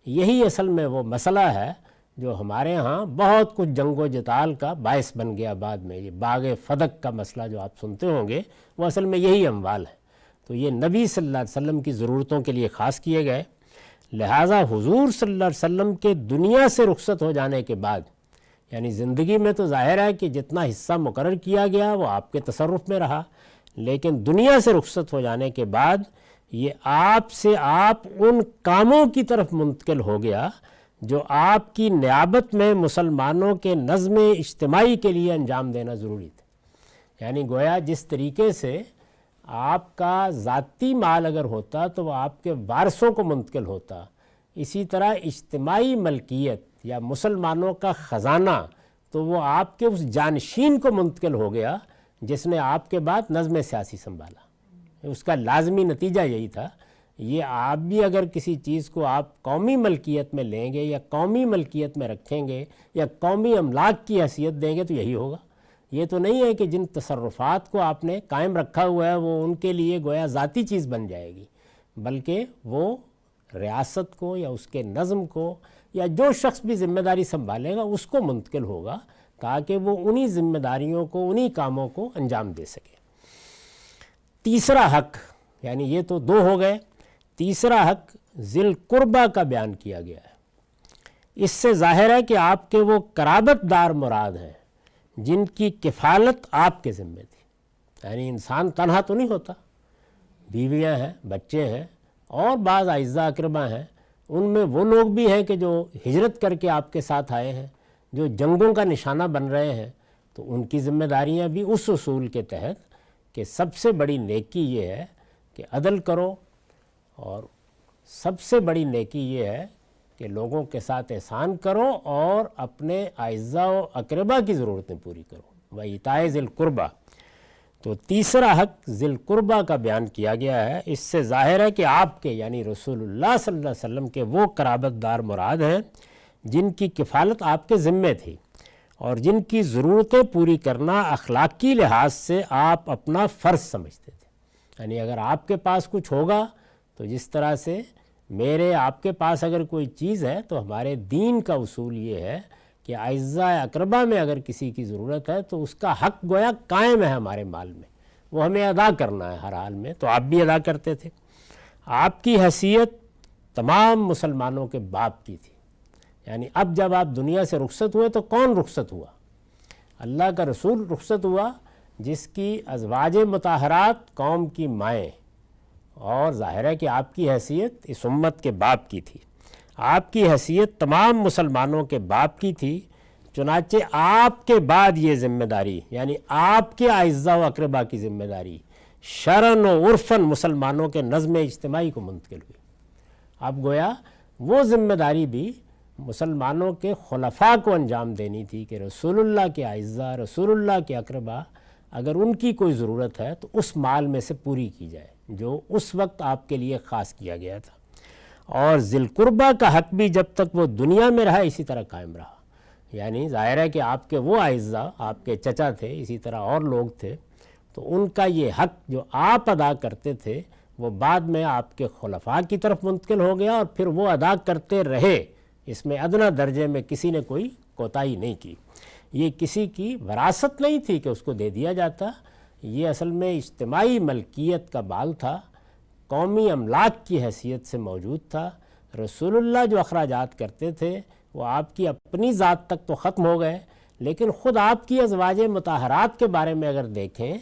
یہی اصل میں وہ مسئلہ ہے جو ہمارے ہاں بہت کچھ جنگ و جدال کا باعث بن گیا بعد میں. یہ باغ فدق کا مسئلہ جو آپ سنتے ہوں گے وہ اصل میں یہی اموال ہے. تو یہ نبی صلی اللہ علیہ وسلم کی ضرورتوں کے لیے خاص کیے گئے. لہٰذا حضور صلی اللہ علیہ وسلم کے دنیا سے رخصت ہو جانے کے بعد، یعنی زندگی میں تو ظاہر ہے کہ جتنا حصہ مقرر کیا گیا وہ آپ کے تصرف میں رہا، لیکن دنیا سے رخصت ہو جانے کے بعد یہ آپ سے آپ ان کاموں کی طرف منتقل ہو گیا جو آپ کی نیابت میں مسلمانوں کے نظم اجتماعی کے لیے انجام دینا ضروری تھا. یعنی گویا جس طریقے سے آپ کا ذاتی مال اگر ہوتا تو وہ آپ کے وارثوں کو منتقل ہوتا، اسی طرح اجتماعی ملکیت یا مسلمانوں کا خزانہ تو وہ آپ کے اس جانشین کو منتقل ہو گیا جس نے آپ کے بعد نظم سیاسی سنبھالا. اس کا لازمی نتیجہ یہی تھا. یہ آپ بھی اگر کسی چیز کو آپ قومی ملکیت میں لیں گے یا قومی ملکیت میں رکھیں گے یا قومی املاک کی حیثیت دیں گے تو یہی ہوگا. یہ تو نہیں ہے کہ جن تصرفات کو آپ نے قائم رکھا ہوا ہے وہ ان کے لیے گویا ذاتی چیز بن جائے گی، بلکہ وہ ریاست کو یا اس کے نظم کو یا جو شخص بھی ذمہ داری سنبھالے گا اس کو منتقل ہوگا تاکہ وہ انہی ذمہ داریوں کو انہی کاموں کو انجام دے سکے. تیسرا حق، یعنی یہ تو دو ہو گئے، تیسرا حق ذی القربہ کا بیان کیا گیا ہے. اس سے ظاہر ہے کہ آپ کے وہ قرابت دار مراد ہیں جن کی کفالت آپ کے ذمہ تھی. یعنی انسان تنہا تو نہیں ہوتا، بیویاں ہیں، بچے ہیں اور بعض اعزاء اقربا ہیں. ان میں وہ لوگ بھی ہیں کہ جو ہجرت کر کے آپ کے ساتھ آئے ہیں، جو جنگوں کا نشانہ بن رہے ہیں، تو ان کی ذمہ داریاں بھی اس اصول کے تحت کہ سب سے بڑی نیکی یہ ہے کہ عدل کرو، اور سب سے بڑی نیکی یہ ہے کہ لوگوں کے ساتھ احسان کرو اور اپنے اعزاء و اقربا کی ضرورتیں پوری کرو. وَإِيتَاءِ ذِي الْقُرْبَى، تو تیسرا حق ذی القربہ کا بیان کیا گیا ہے. اس سے ظاہر ہے کہ آپ کے یعنی رسول اللہ صلی اللہ علیہ وسلم کے وہ قرابت دار مراد ہیں جن کی کفالت آپ کے ذمے تھی اور جن کی ضرورتیں پوری کرنا اخلاقی لحاظ سے آپ اپنا فرض سمجھتے تھے. یعنی اگر آپ کے پاس کچھ ہوگا تو جس طرح سے میرے آپ کے پاس اگر کوئی چیز ہے تو ہمارے دین کا اصول یہ ہے کہ اعزاء اقربا میں اگر کسی کی ضرورت ہے تو اس کا حق گویا قائم ہے ہمارے مال میں، وہ ہمیں ادا کرنا ہے ہر حال میں. تو آپ بھی ادا کرتے تھے. آپ کی حیثیت تمام مسلمانوں کے باپ کی تھی. یعنی اب جب آپ دنیا سے رخصت ہوئے تو کون رخصت ہوا؟ اللہ کا رسول رخصت ہوا جس کی ازواج مطہرات قوم کی مائیں، اور ظاہر ہے کہ آپ کی حیثیت اس امت کے باپ کی تھی. آپ کی حیثیت تمام مسلمانوں کے باپ کی تھی. چنانچہ آپ کے بعد یہ ذمہ داری یعنی آپ کے اعزاء و اقربا کی ذمہ داری شرعاً و عرفاً مسلمانوں کے نظم اجتماعی کو منتقل ہوئی. اب گویا وہ ذمہ داری بھی مسلمانوں کے خلفاء کو انجام دینی تھی کہ رسول اللہ کے اعزاء، رسول اللہ کے اقربا اگر ان کی کوئی ضرورت ہے تو اس مال میں سے پوری کی جائے جو اس وقت آپ کے لیے خاص کیا گیا تھا. اور ذی القربہ کا حق بھی جب تک وہ دنیا میں رہا اسی طرح قائم رہا. یعنی ظاہر ہے کہ آپ کے وہ اعزاء آپ کے چچا تھے، اسی طرح اور لوگ تھے، تو ان کا یہ حق جو آپ ادا کرتے تھے وہ بعد میں آپ کے خلفاء کی طرف منتقل ہو گیا اور پھر وہ ادا کرتے رہے. اس میں ادنیٰ درجے میں کسی نے کوئی کوتاہی نہیں کی. یہ کسی کی وراثت نہیں تھی کہ اس کو دے دیا جاتا، یہ اصل میں اجتماعی ملکیت کا بال تھا، قومی املاک کی حیثیت سے موجود تھا. رسول اللہ جو اخراجات کرتے تھے وہ آپ کی اپنی ذات تک تو ختم ہو گئے، لیکن خود آپ کی ازواج مطہرات کے بارے میں اگر دیکھیں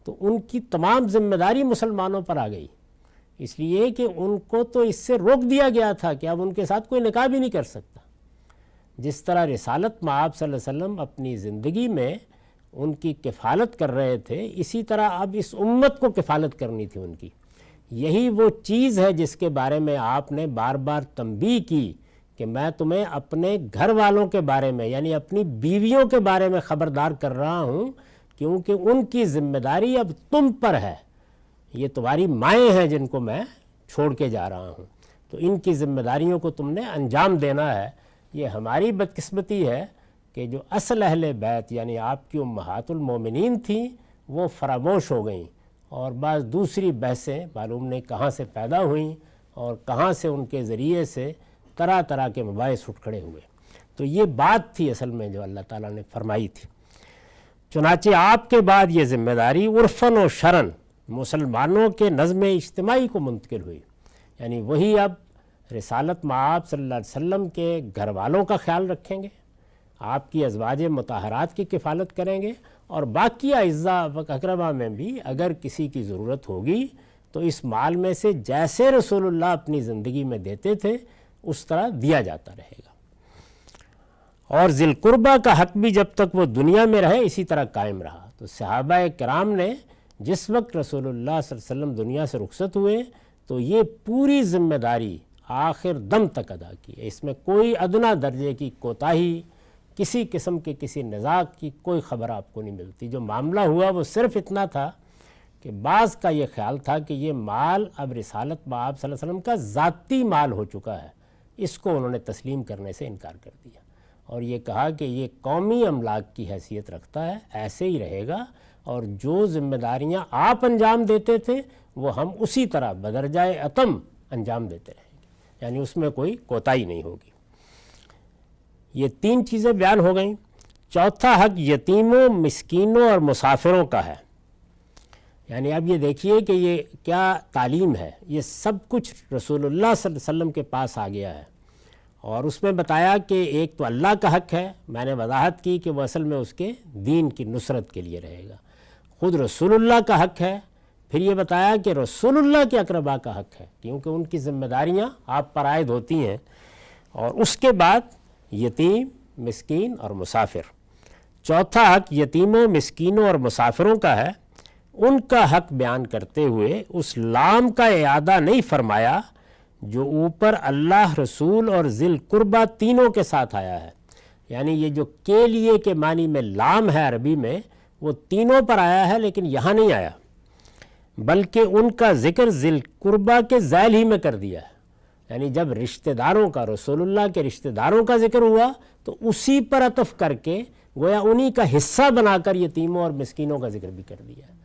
تو ان کی تمام ذمہ داری مسلمانوں پر آ گئی، اس لیے کہ ان کو تو اس سے روک دیا گیا تھا کہ اب ان کے ساتھ کوئی نکاح بھی نہیں کر سکتا. جس طرح رسالت مآب صلی اللہ علیہ وسلم اپنی زندگی میں ان کی کفالت کر رہے تھے، اسی طرح اب اس امت کو کفالت کرنی تھی ان کی. یہی وہ چیز ہے جس کے بارے میں آپ نے بار بار تنبیہ کی کہ میں تمہیں اپنے گھر والوں کے بارے میں یعنی اپنی بیویوں کے بارے میں خبردار کر رہا ہوں، کیونکہ ان کی ذمہ داری اب تم پر ہے. یہ تمہاری مائیں ہیں جن کو میں چھوڑ کے جا رہا ہوں، تو ان کی ذمہ داریوں کو تم نے انجام دینا ہے. یہ ہماری بدقسمتی ہے کہ جو اصل اہل بیت یعنی آپ کی امہات المومنین تھیں وہ فراموش ہو گئیں، اور بعض دوسری بحثیں معلوم نہیں کہاں سے پیدا ہوئیں اور کہاں سے ان کے ذریعے سے طرح طرح کے مباحث اٹھ کھڑے ہوئے۔ تو یہ بات تھی اصل میں جو اللہ تعالیٰ نے فرمائی تھی۔ چنانچہ آپ کے بعد یہ ذمہ داری عرفاً و شرعاً مسلمانوں کے نظم اجتماعی کو منتقل ہوئی، یعنی وہی اب رسالت مآب صلی اللہ علیہ وسلم کے گھر والوں کا خیال رکھیں گے، آپ کی ازواج مطہرات کی کفالت کریں گے، اور باقی اعزاء و اقربا میں بھی اگر کسی کی ضرورت ہوگی تو اس مال میں سے جیسے رسول اللہ اپنی زندگی میں دیتے تھے اس طرح دیا جاتا رہے گا، اور ذی القربہ کا حق بھی جب تک وہ دنیا میں رہے اسی طرح قائم رہا۔ تو صحابہ کرام نے جس وقت رسول اللہ صلی اللہ علیہ وسلم دنیا سے رخصت ہوئے تو یہ پوری ذمہ داری آخر دم تک ادا کی، اس میں کوئی ادنا درجے کی کوتاہی، کسی قسم کے کسی نزاع کی کوئی خبر آپ کو نہیں ملتی۔ جو معاملہ ہوا وہ صرف اتنا تھا کہ بعض کا یہ خیال تھا کہ یہ مال اب رسالت مآب صلی اللہ علیہ وسلم کا ذاتی مال ہو چکا ہے، اس کو انہوں نے تسلیم کرنے سے انکار کر دیا، اور یہ کہا کہ یہ قومی املاک کی حیثیت رکھتا ہے، ایسے ہی رہے گا، اور جو ذمہ داریاں آپ انجام دیتے تھے وہ ہم اسی طرح بدرجۂ اتم انجام دیتے رہیں گے، یعنی اس میں کوئی کوتاہی نہیں ہوگی۔ یہ تین چیزیں بیان ہو گئیں۔ چوتھا حق یتیموں، مسکینوں اور مسافروں کا ہے، یعنی اب یہ دیکھیے کہ یہ کیا تعلیم ہے، یہ سب کچھ رسول اللہ صلی اللہ علیہ وسلم کے پاس آ گیا ہے، اور اس میں بتایا کہ ایک تو اللہ کا حق ہے، میں نے وضاحت کی کہ وہ اصل میں اس کے دین کی نصرت کے لیے رہے گا، خود رسول اللہ کا حق ہے، پھر یہ بتایا کہ رسول اللہ کے اقربا کا حق ہے کیونکہ ان کی ذمہ داریاں آپ پر عائد ہوتی ہیں، اور اس کے بعد یتیم، مسکین اور مسافر۔ چوتھا حق یتیموں، مسکینوں اور مسافروں کا ہے، ان کا حق بیان کرتے ہوئے اس لام کا اعادہ نہیں فرمایا جو اوپر اللہ، رسول اور ذی القربہ تینوں کے ساتھ آیا ہے، یعنی یہ جو کے لیے کے معنی میں لام ہے عربی میں وہ تینوں پر آیا ہے لیکن یہاں نہیں آیا، بلکہ ان کا ذکر ذی القربہ کے ذیل ہی میں کر دیا ہے، یعنی جب رشتہ داروں کا، رسول اللہ کے رشتہ داروں کا ذکر ہوا تو اسی پر عطف کر کے گویا انہی کا حصہ بنا کر یتیموں اور مسکینوں کا ذکر بھی کر دیا ہے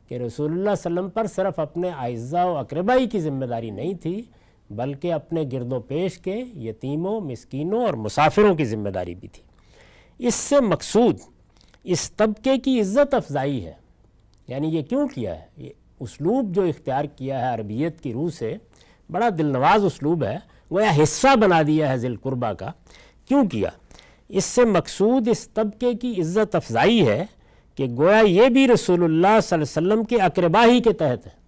کہ رسول اللہ صلی اللہ علیہ وسلم پر صرف اپنے اعزاء و اقربائی کی ذمہ داری نہیں تھی بلکہ اپنے گرد و پیش کے یتیموں، مسکینوں اور مسافروں کی ذمہ داری بھی تھی۔ اس سے مقصود اس طبقے کی عزت افزائی ہے، یعنی یہ کیوں کیا ہے، یہ اسلوب جو اختیار کیا ہے عربیت کی روح سے بڑا دل نواز اسلوب ہے، گویا حصہ بنا دیا ہے ذی القربہ کا۔ کیوں کیا؟ اس سے مقصود اس طبقے کی عزت افزائی ہے کہ گویا یہ بھی رسول اللہ صلی اللہ علیہ وسلم کے اقربا ہی کے تحت ہے،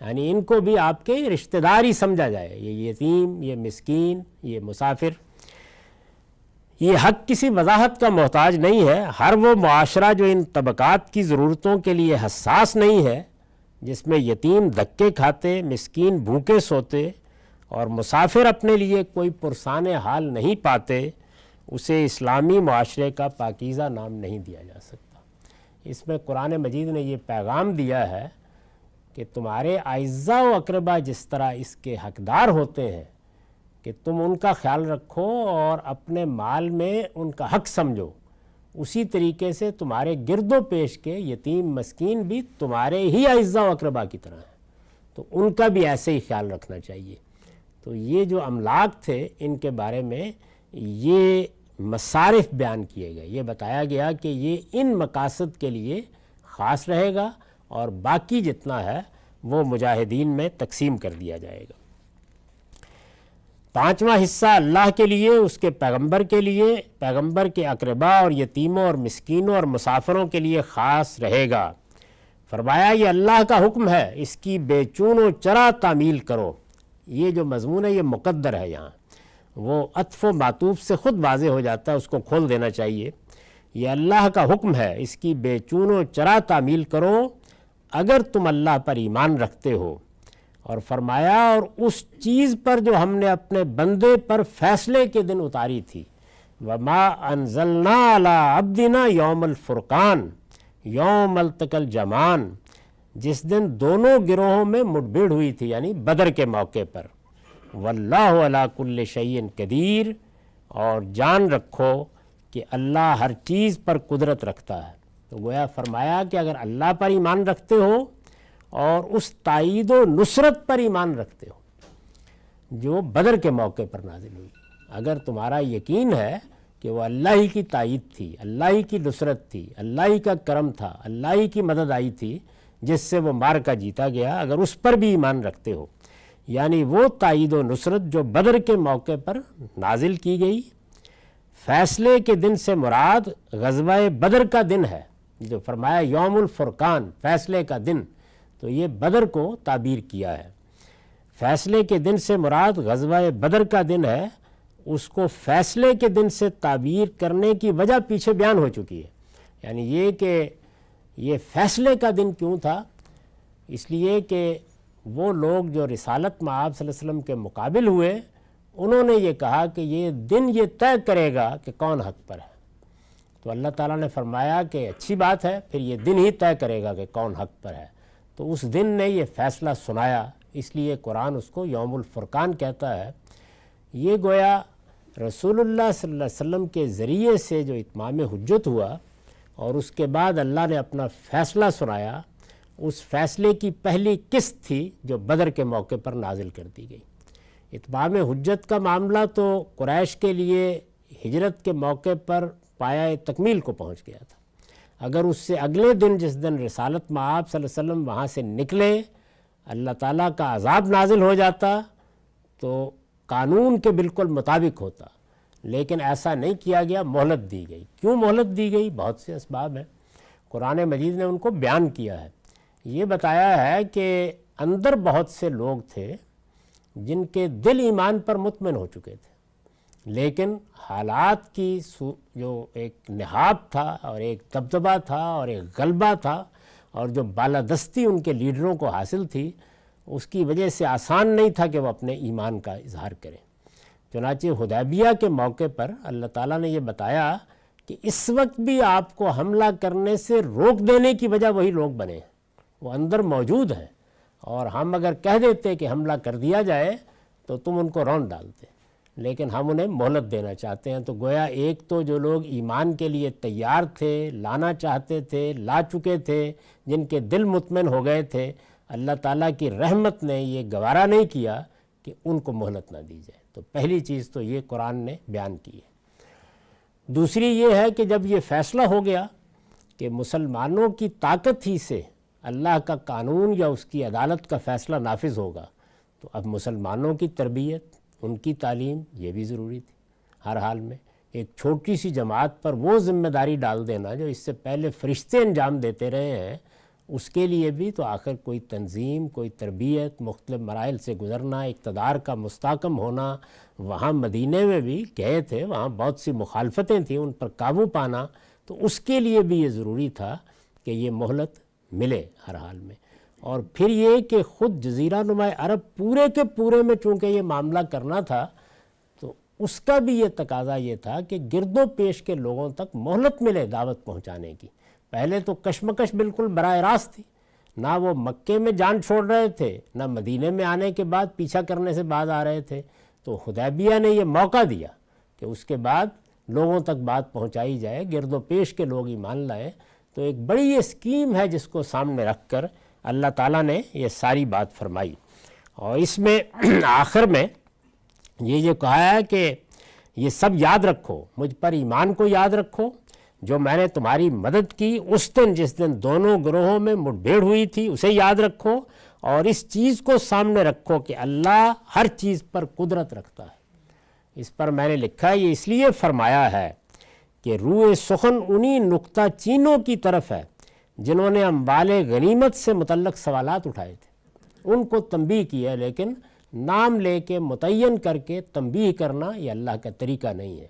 یعنی ان کو بھی آپ کے رشتہ دار ہی سمجھا جائے، یہ یتیم، یہ مسکین، یہ مسافر۔ یہ حق کسی وضاحت کا محتاج نہیں ہے، ہر وہ معاشرہ جو ان طبقات کی ضرورتوں کے لیے حساس نہیں ہے، جس میں یتیم دھکے کھاتے، مسکین بھوکے سوتے اور مسافر اپنے لیے کوئی پرسان حال نہیں پاتے، اسے اسلامی معاشرے کا پاکیزہ نام نہیں دیا جا سکتا۔ اس میں قرآن مجید نے یہ پیغام دیا ہے کہ تمہارے اعزاء و اقربا جس طرح اس کے حقدار ہوتے ہیں کہ تم ان کا خیال رکھو اور اپنے مال میں ان کا حق سمجھو، اسی طریقے سے تمہارے گرد و پیش کے یتیم، مسکین بھی تمہارے ہی اعزاء و اقربا کی طرح ہیں، تو ان کا بھی ایسے ہی خیال رکھنا چاہیے۔ تو یہ جو املاک تھے ان کے بارے میں یہ مصارف بیان کیے گئے، یہ بتایا گیا کہ یہ ان مقاصد کے لیے خاص رہے گا اور باقی جتنا ہے وہ مجاہدین میں تقسیم کر دیا جائے گا۔ پانچواں حصہ اللہ کے لیے، اس کے پیغمبر کے لیے، پیغمبر کے اقربا اور یتیموں اور مسکینوں اور مسافروں کے لیے خاص رہے گا۔ فرمایا یہ اللہ کا حکم ہے، اس کی بے چون و چرا تعمیل کرو۔ یہ جو مضمون ہے یہ مقدر ہے، یہاں وہ عطف و معطوف سے خود واضح ہو جاتا ہے، اس کو کھول دینا چاہیے۔ یہ اللہ کا حکم ہے، اس کی بے چون و چرا تعمیل کرو اگر تم اللہ پر ایمان رکھتے ہو۔ اور فرمایا اور اس چیز پر جو ہم نے اپنے بندے پر فیصلے کے دن اتاری تھی، وَمَا أَنزَلْنَا عَلَىٰ عَبْدِنَا يَوْمَ الْفُرْقَانِ يَوْمَ الْتَقَى الْجَمْعَانِ، جس دن دونوں گروہوں میں مٹبھیڑ ہوئی تھی، یعنی بدر کے موقع پر۔ وَاللَّهُ عَلَىٰ كُلِّ شَيْءٍ قَدِيرٌ، اور جان رکھو کہ اللہ ہر چیز پر قدرت رکھتا ہے۔ تو گویا فرمایا کہ اگر اللہ پر ایمان رکھتے ہو اور اس تائید و نصرت پر ایمان رکھتے ہو جو بدر کے موقع پر نازل ہوئی۔ اگر تمہارا یقین ہے کہ وہ اللہ ہی کی تائید تھی، اللہ ہی کی نصرت تھی، اللہ ہی کا کرم تھا، اللہ ہی کی مدد آئی تھی جس سے وہ معرکہ جیتا گیا، اگر اس پر بھی ایمان رکھتے ہو، یعنی وہ تائید و نصرت جو بدر کے موقع پر نازل کی گئی۔ فیصلے کے دن سے مراد غزوہ بدر کا دن ہے، جو فرمایا یوم الفرقان، فیصلے کا دن، تو یہ بدر کو تعبیر کیا ہے۔ فیصلے کے دن سے مراد غزوہ بدر کا دن ہے، اس کو فیصلے کے دن سے تعبیر کرنے کی وجہ پیچھے بیان ہو چکی ہے۔ یعنی یہ کہ یہ فیصلے کا دن کیوں تھا، اس لیے کہ وہ لوگ جو رسالت میں آپ صلی اللہ علیہ وسلم کے مقابل ہوئے، انہوں نے یہ کہا کہ یہ دن یہ طے کرے گا کہ کون حق پر ہے۔ تو اللہ تعالیٰ نے فرمایا کہ اچھی بات ہے، پھر یہ دن ہی طے کرے گا کہ کون حق پر ہے۔ تو اس دن نے یہ فیصلہ سنایا، اس لیے قرآن اس کو یوم الفرقان کہتا ہے۔ یہ گویا رسول اللہ صلی اللہ علیہ وسلم کے ذریعے سے جو اتمام حجت ہوا اور اس کے بعد اللہ نے اپنا فیصلہ سنایا، اس فیصلے کی پہلی قسط تھی جو بدر کے موقع پر نازل کر دی گئی۔ اتمام حجت کا معاملہ تو قریش کے لیے ہجرت کے موقع پر پایہ تکمیل کو پہنچ گیا تھا۔ اگر اس سے اگلے دن، جس دن رسالت میں آپ صلی اللہ علیہ وسلم وہاں سے نکلے، اللہ تعالیٰ کا عذاب نازل ہو جاتا تو قانون کے بالکل مطابق ہوتا، لیکن ایسا نہیں کیا گیا، مہلت دی گئی۔ کیوں مہلت دی گئی؟ بہت سے اسباب ہیں، قرآن مجید نے ان کو بیان کیا ہے۔ یہ بتایا ہے کہ اندر بہت سے لوگ تھے جن کے دل ایمان پر مطمئن ہو چکے تھے، لیکن حالات کی جو ایک نہاد تھا اور ایک دبدبہ تھا اور ایک غلبہ تھا اور جو بالادستی ان کے لیڈروں کو حاصل تھی، اس کی وجہ سے آسان نہیں تھا کہ وہ اپنے ایمان کا اظہار کریں۔ چنانچہ حدیبیہ کے موقع پر اللہ تعالیٰ نے یہ بتایا کہ اس وقت بھی آپ کو حملہ کرنے سے روک دینے کی وجہ وہی لوگ بنے ہیں، وہ اندر موجود ہیں، اور ہم اگر کہہ دیتے کہ حملہ کر دیا جائے تو تم ان کو رون ڈالتے، لیکن ہم انہیں مہلت دینا چاہتے ہیں۔ تو گویا ایک تو جو لوگ ایمان کے لیے تیار تھے، لانا چاہتے تھے، لا چکے تھے، جن کے دل مطمئن ہو گئے تھے، اللہ تعالیٰ کی رحمت نے یہ گوارا نہیں کیا کہ ان کو مہلت نہ دی جائے۔ تو پہلی چیز تو یہ قرآن نے بیان کی ہے۔ دوسری یہ ہے کہ جب یہ فیصلہ ہو گیا کہ مسلمانوں کی طاقت ہی سے اللہ کا قانون یا اس کی عدالت کا فیصلہ نافذ ہوگا، تو اب مسلمانوں کی تربیت، ان کی تعلیم، یہ بھی ضروری تھی۔ ہر حال میں ایک چھوٹی سی جماعت پر وہ ذمہ داری ڈال دینا جو اس سے پہلے فرشتے انجام دیتے رہے ہیں، اس کے لیے بھی تو آخر کوئی تنظیم، کوئی تربیت، مختلف مراحل سے گزرنا، اقتدار کا مستحکم ہونا۔ وہاں مدینے میں بھی گئے تھے، وہاں بہت سی مخالفتیں تھیں، ان پر قابو پانا، تو اس کے لیے بھی یہ ضروری تھا کہ یہ مہلت ملے ہر حال میں۔ اور پھر یہ کہ خود جزیرہ نما عرب پورے کے پورے میں چونکہ یہ معاملہ کرنا تھا، تو اس کا بھی یہ تقاضا یہ تھا کہ گرد و پیش کے لوگوں تک مہلت ملے دعوت پہنچانے کی۔ پہلے تو کشمکش بالکل براہ راست تھی، نہ وہ مکے میں جان چھوڑ رہے تھے، نہ مدینے میں آنے کے بعد پیچھا کرنے سے باز آ رہے تھے۔ تو حدیبیہ نے یہ موقع دیا کہ اس کے بعد لوگوں تک بات پہنچائی جائے، گرد و پیش کے لوگ ایمان لائیں۔ تو ایک بڑی یہ اسکیم ہے جس کو سامنے رکھ کر اللہ تعالیٰ نے یہ ساری بات فرمائی۔ اور اس میں آخر میں یہ جو کہا ہے کہ یہ سب یاد رکھو، مجھ پر ایمان کو یاد رکھو، جو میں نے تمہاری مدد کی اس دن جس دن دونوں گروہوں میں مٹ بھیڑ ہوئی تھی، اسے یاد رکھو، اور اس چیز کو سامنے رکھو کہ اللہ ہر چیز پر قدرت رکھتا ہے۔ اس پر میں نے لکھا ہے، یہ اس لیے فرمایا ہے کہ روح سخن انہی نکتہ چینوں کی طرف ہے جنہوں نے اموال غنیمت سے متعلق سوالات اٹھائے تھے، ان کو تنبیہ کی ہے، لیکن نام لے کے متعین کر کے تنبیہ کرنا یہ اللہ کا طریقہ نہیں ہے۔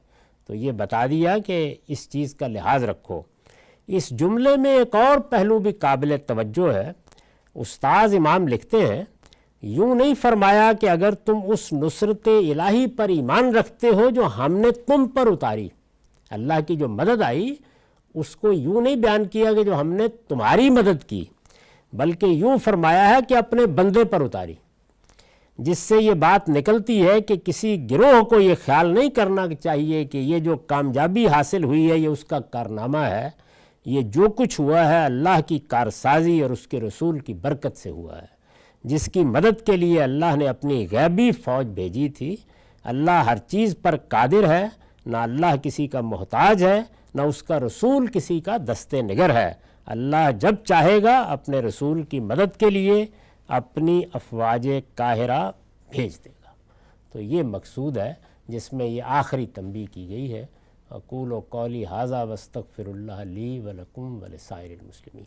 تو یہ بتا دیا کہ اس چیز کا لحاظ رکھو۔ اس جملے میں ایک اور پہلو بھی قابل توجہ ہے۔ استاذ امام لکھتے ہیں، یوں نہیں فرمایا کہ اگر تم اس نصرت الہی پر ایمان رکھتے ہو جو ہم نے تم پر اتاری، اللہ کی جو مدد آئی اس کو یوں نہیں بیان کیا کہ جو ہم نے تمہاری مدد کی، بلکہ یوں فرمایا ہے کہ اپنے بندے پر اتاری، جس سے یہ بات نکلتی ہے کہ کسی گروہ کو یہ خیال نہیں کرنا چاہیے کہ یہ جو کامیابی حاصل ہوئی ہے یہ اس کا کارنامہ ہے، یہ جو کچھ ہوا ہے اللہ کی کارسازی اور اس کے رسول کی برکت سے ہوا ہے۔ جس کی مدد کے لیے اللہ نے اپنی غیبی فوج بھیجی تھی۔ اللہ ہر چیز پر قادر ہے، نہ اللہ کسی کا محتاج ہے، نہ اس کا رسول کسی کا دست نگر ہے۔ اللہ جب چاہے گا اپنے رسول کی مدد کے لیے اپنی افواج قاہرہ بھیج دے گا۔ تو یہ مقصود ہے جس میں یہ آخری تنبیہ کی گئی ہے۔ اقول قولی ھذا واستغفر اللہ لی ولکم ولسائر المسلمین۔